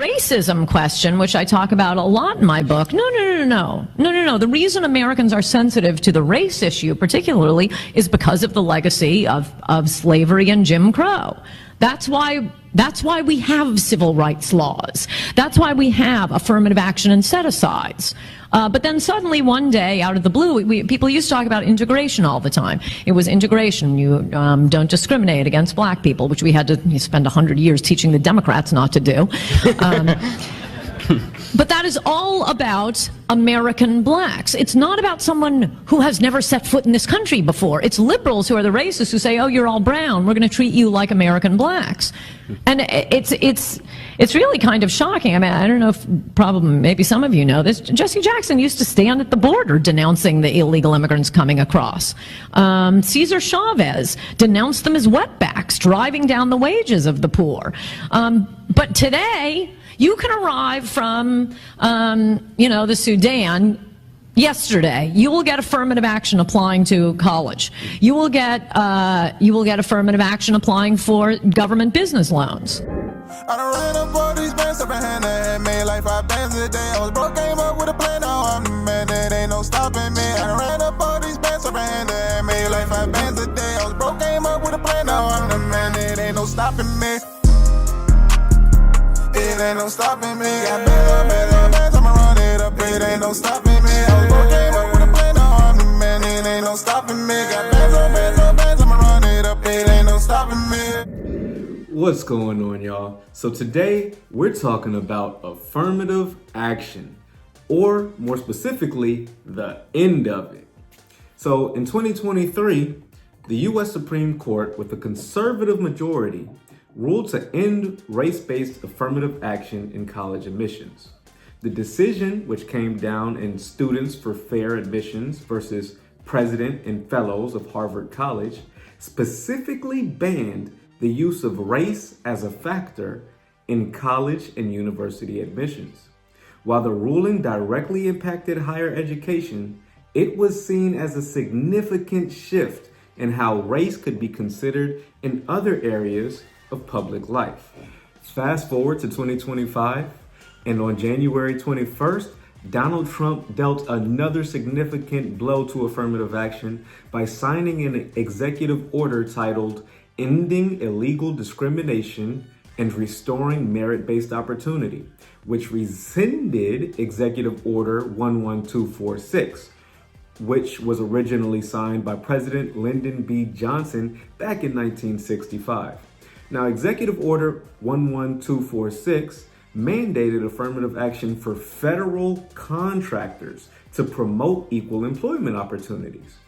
Racism question, which I talk about a lot in my book. No. The reason Americans are sensitive to the race issue particularly is because of the legacy of slavery and Jim Crow. That's why we have civil rights laws. That's why we have affirmative action and set-asides. But then suddenly one day, out of the blue, people used to talk about integration all the time. It was integration. You don't discriminate against black people, which we had to spend 100 years teaching the Democrats not to do. But that is all about American blacks. It's not about someone who has never set foot in this country before. It's liberals who are the racists who say, oh, you're all brown, we're going to treat you like American blacks. And it's really kind of shocking. I mean, I don't know if maybe some of you know this. Jesse Jackson used to stand at the border denouncing the illegal immigrants coming across. Cesar Chavez denounced them as wetbacks, driving down the wages of the poor. But today, you can arrive from, the Sudan yesterday. You will get affirmative action applying to college. You will get affirmative action applying for government business loans. I done ran up all these bands up in hand and made like 5 bands a day. I was broke, came up with a plan, now I'm the man, there ain't no stopping me. I done ran up all these bands up in hand and made like 5 bands a day. I was broke, came up with a plan, now I'm the man, there ain't no stopping me. It ain't no stopping me. Got bands, I'ma run it up. It ain't no stopping me. I was broke, came up with a plan, now I'm the man. It ain't no stopping me. Got bands, I'ma run it up. It ain't no stopping me. What's going on, y'all? So today we're talking about affirmative action, or more specifically, the end of it. So in 2023, the U.S. Supreme Court, with a conservative majority, ruled to end race-based affirmative action in college admissions. The decision, which came down in Students for Fair Admissions versus President and Fellows of Harvard College, specifically banned the use of race as a factor in college and university admissions. While the ruling directly impacted higher education, it was seen as a significant shift in how race could be considered in other areas of public life. Fast forward to 2025, and on January 21st, Donald Trump dealt another significant blow to affirmative action by signing an executive order titled Ending Illegal Discrimination and Restoring Merit-Based Opportunity, which rescinded Executive Order 11246, which was originally signed by President Lyndon B. Johnson back in 1965. Now, Executive Order 11246 mandated affirmative action for federal contractors to promote equal employment opportunities.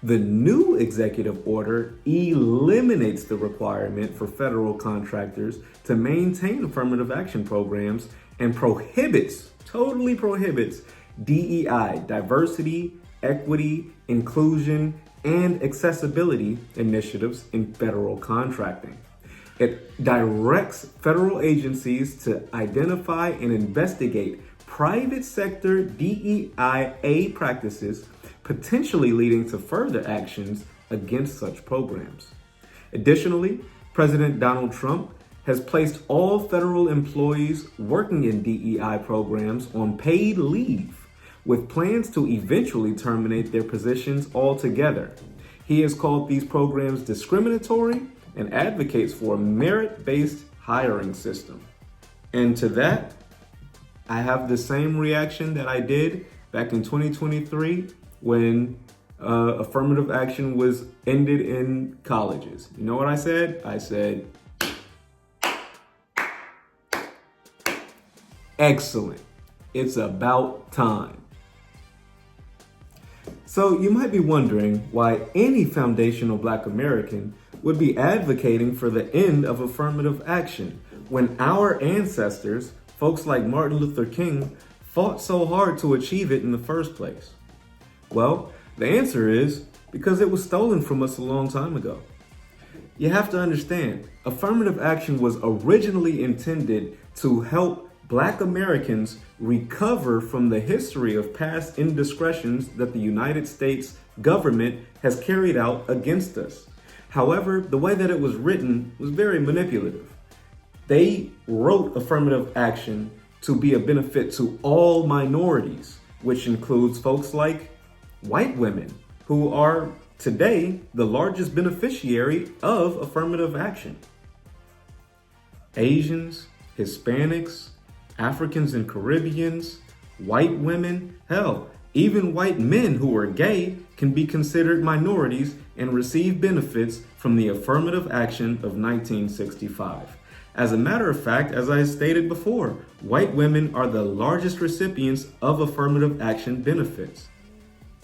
The new executive order eliminates the requirement for federal contractors to maintain affirmative action programs and totally prohibits DEI, diversity, equity, inclusion, and accessibility initiatives in federal contracting. It directs federal agencies to identify and investigate private sector DEIA practices, potentially leading to further actions against such programs. Additionally, President Donald Trump has placed all federal employees working in DEI programs on paid leave, with plans to eventually terminate their positions altogether. He has called these programs discriminatory and advocates for a merit-based hiring system. And to that, I have the same reaction that I did back in 2023 when affirmative action was ended in colleges. You know what I said? I said, excellent. It's about time. So you might be wondering why any foundational Black American would be advocating for the end of affirmative action when our ancestors, folks like Martin Luther King, fought so hard to achieve it in the first place. Well, the answer is because it was stolen from us a long time ago. You have to understand, affirmative action was originally intended to help Black Americans recover from the history of past indiscretions that the United States government has carried out against us. However, the way that it was written was very manipulative. they wrote affirmative action to be a benefit to all minorities, which includes folks like white women, who are today the largest beneficiary of affirmative action. Asians, Hispanics, Africans and Caribbeans, white women, hell, even white men who are gay can be considered minorities and receive benefits from the affirmative action of 1965. As a matter of fact, as I stated before, white women are the largest recipients of affirmative action benefits.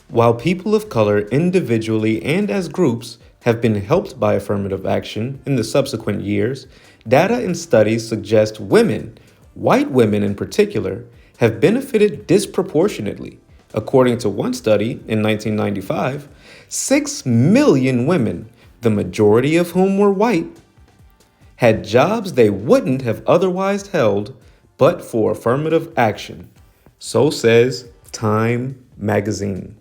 While people of color individually and as groups have been helped by affirmative action in the subsequent years, data and studies suggest women, white women in particular, have benefited disproportionately. According to one study in 1995, 6 million women, the majority of whom were white, had jobs they wouldn't have otherwise held but for affirmative action. So says Time magazine.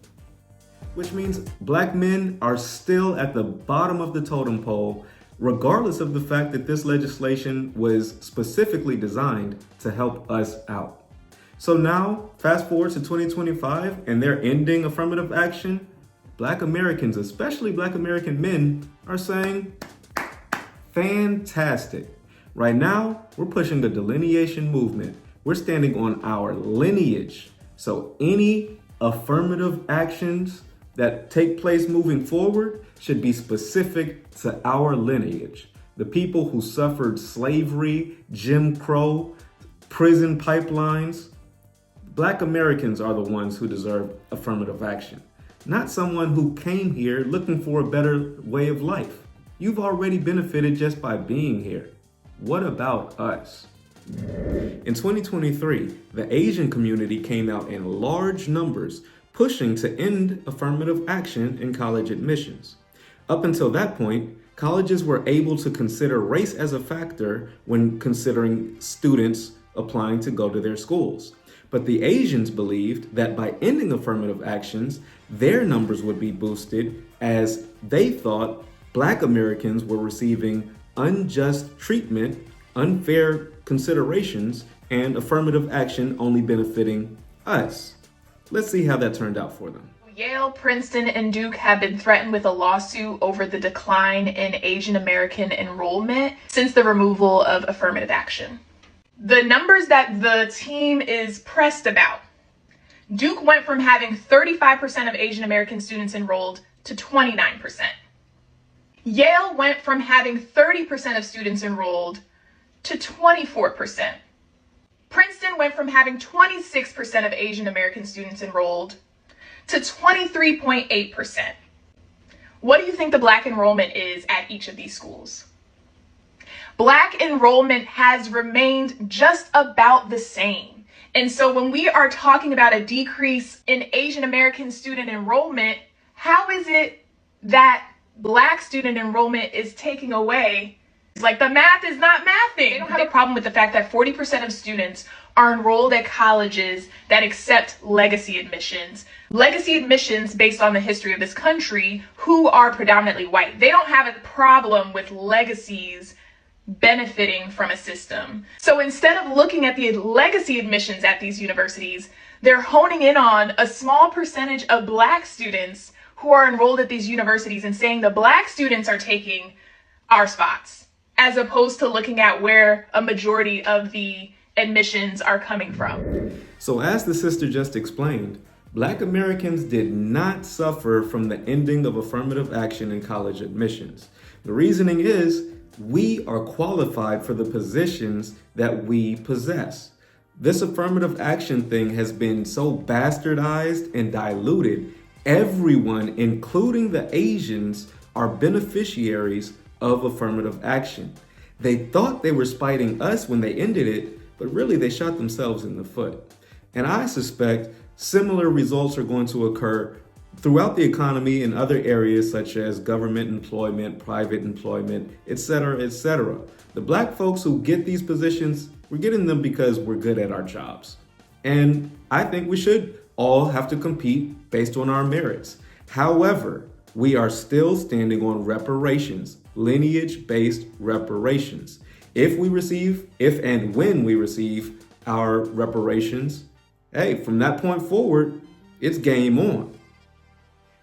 Which means black men are still at the bottom of the totem pole, regardless of the fact that this legislation was specifically designed to help us out. So now, fast forward to 2025, and they're ending affirmative action. Black Americans, especially Black American men, are saying, fantastic. Right now, we're pushing the delineation movement. We're standing on our lineage. So any affirmative actions that take place moving forward should be specific to our lineage. The people who suffered slavery, Jim Crow, prison pipelines. Black Americans are the ones who deserve affirmative action, not someone who came here looking for a better way of life. You've already benefited just by being here. What about us? In 2023, the Asian community came out in large numbers pushing to end affirmative action in college admissions. Up until that point, colleges were able to consider race as a factor when considering students applying to go to their schools. But the Asians believed that by ending affirmative actions, their numbers would be boosted, as they thought Black Americans were receiving unjust treatment, unfair considerations, and affirmative action only benefiting us. Let's see how that turned out for them. Yale, Princeton, and Duke have been threatened with a lawsuit over the decline in Asian American enrollment since the removal of affirmative action. The numbers that the team is pressed about: Duke went from having 35% of Asian American students enrolled to 29%. Yale went from having 30% of students enrolled to 24%. Princeton went from having 26% of Asian American students enrolled to 23.8%. What do you think the Black enrollment is at each of these schools? Black enrollment has remained just about the same. And so when we are talking about a decrease in Asian American student enrollment, how is it that Black student enrollment is taking away? It's like the math is not mathing. They don't have a problem with the fact that 40% of students are enrolled at colleges that accept legacy admissions. Legacy admissions based on the history of this country, who are predominantly white. They don't have a problem with legacies benefiting from a system. So instead of looking at the legacy admissions at these universities, they're honing in on a small percentage of Black students who are enrolled at these universities and saying the Black students are taking our spots, as opposed to looking at where a majority of the admissions are coming from. So as the sister just explained, Black Americans did not suffer from the ending of affirmative action in college admissions. The reasoning is we are qualified for the positions that we possess. This affirmative action thing has been so bastardized and diluted. Everyone, including the Asians, are beneficiaries of affirmative action. They thought they were spiting us when they ended it, but really they shot themselves in the foot. And I suspect similar results are going to occur throughout the economy in other areas such as government employment, private employment, etc., etc. The Black folks who get these positions, we're getting them because we're good at our jobs. And I think we should all have to compete based on our merits. However, we are still standing on reparations, lineage-based reparations. if and when we receive our reparations, hey, from that point forward, it's game on.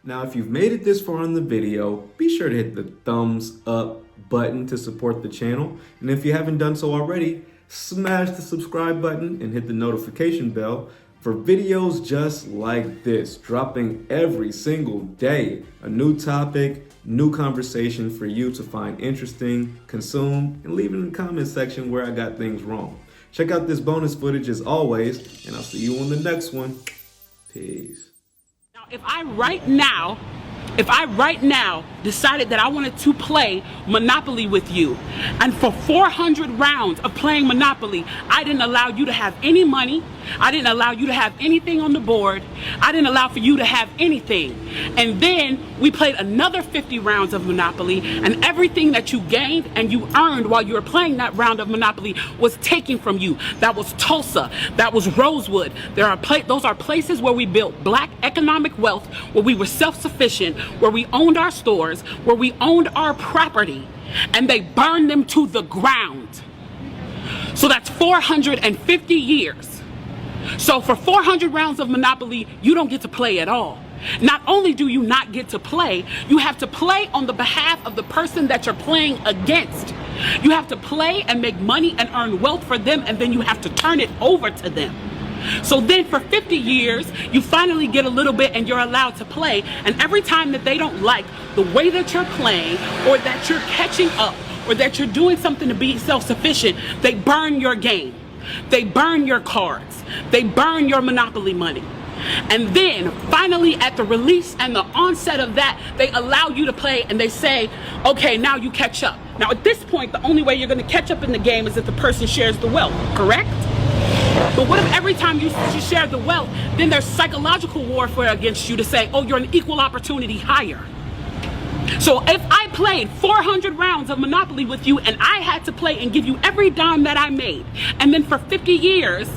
Now, if you've made it this far in the video, be sure to hit the thumbs up button to support the channel. And if you haven't done so already, smash the subscribe button and hit the notification bell for videos just like this, dropping every single day. A new topic, new conversation for you to find interesting, consume, and leave it in the comment section where I got things wrong. Check out this bonus footage as always, and I'll see you on the next one. Peace. Now, if I right now decided that I wanted to play Monopoly with you, and for 400 rounds of playing Monopoly, I didn't allow you to have any money, I didn't allow you to have anything on the board, I didn't allow for you to have anything, and then we played another 50 rounds of Monopoly, and everything that you gained and you earned while you were playing that round of Monopoly was taken from you. That was Tulsa, that was Rosewood. Those are places where we built black economic wealth, where we were self-sufficient, where we owned our stores, where we owned our property, and they burned them to the ground. So that's 450 years. So for 400 rounds of Monopoly, you don't get to play at all. Not only do you not get to play, you have to play on the behalf of the person that you're playing against. You have to play and make money and earn wealth for them, and then you have to turn it over to them. So then for 50 years, you finally get a little bit and you're allowed to play. And every time that they don't like the way that you're playing, or that you're catching up, or that you're doing something to be self-sufficient, they burn your game. They burn your cards. They burn your Monopoly money. And then finally at the release and the onset of that, they allow you to play and they say, okay, now you catch up. Now at this point, the only way you're going to catch up in the game is if the person shares the wealth, correct? But what if every time you share the wealth, then there's psychological warfare against you to say, oh, you're an equal opportunity hire. So if I played 400 rounds of Monopoly with you and I had to play and give you every dime that I made, and then for 50 years,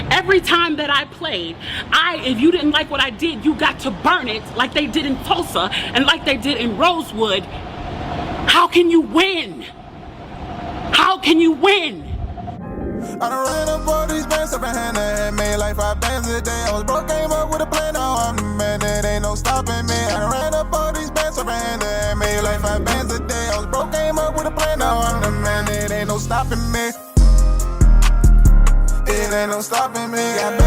every time that I played, if you didn't like what I did, you got to burn it like they did in Tulsa and like they did in Rosewood, how can you win? How can you win? I done ran up all these bands up in hand and made like 5 bands a day. I was broke, came up with a plan, now I'm the man, there ain't no stopping me. I done ran up all these bands up in hand and made like 5 bands a day. I was broke, came up with a plan, now I'm the man, there ain't no stopping me. It ain't no stopping me. Got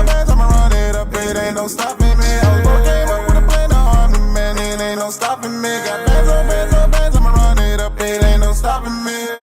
bands, I'ma run it up, it ain't no stopping me. I was broke, came up with a plan, now I'm the man, it ain't no stopping me. Got bands, I'ma run it up, it ain't no stopping me.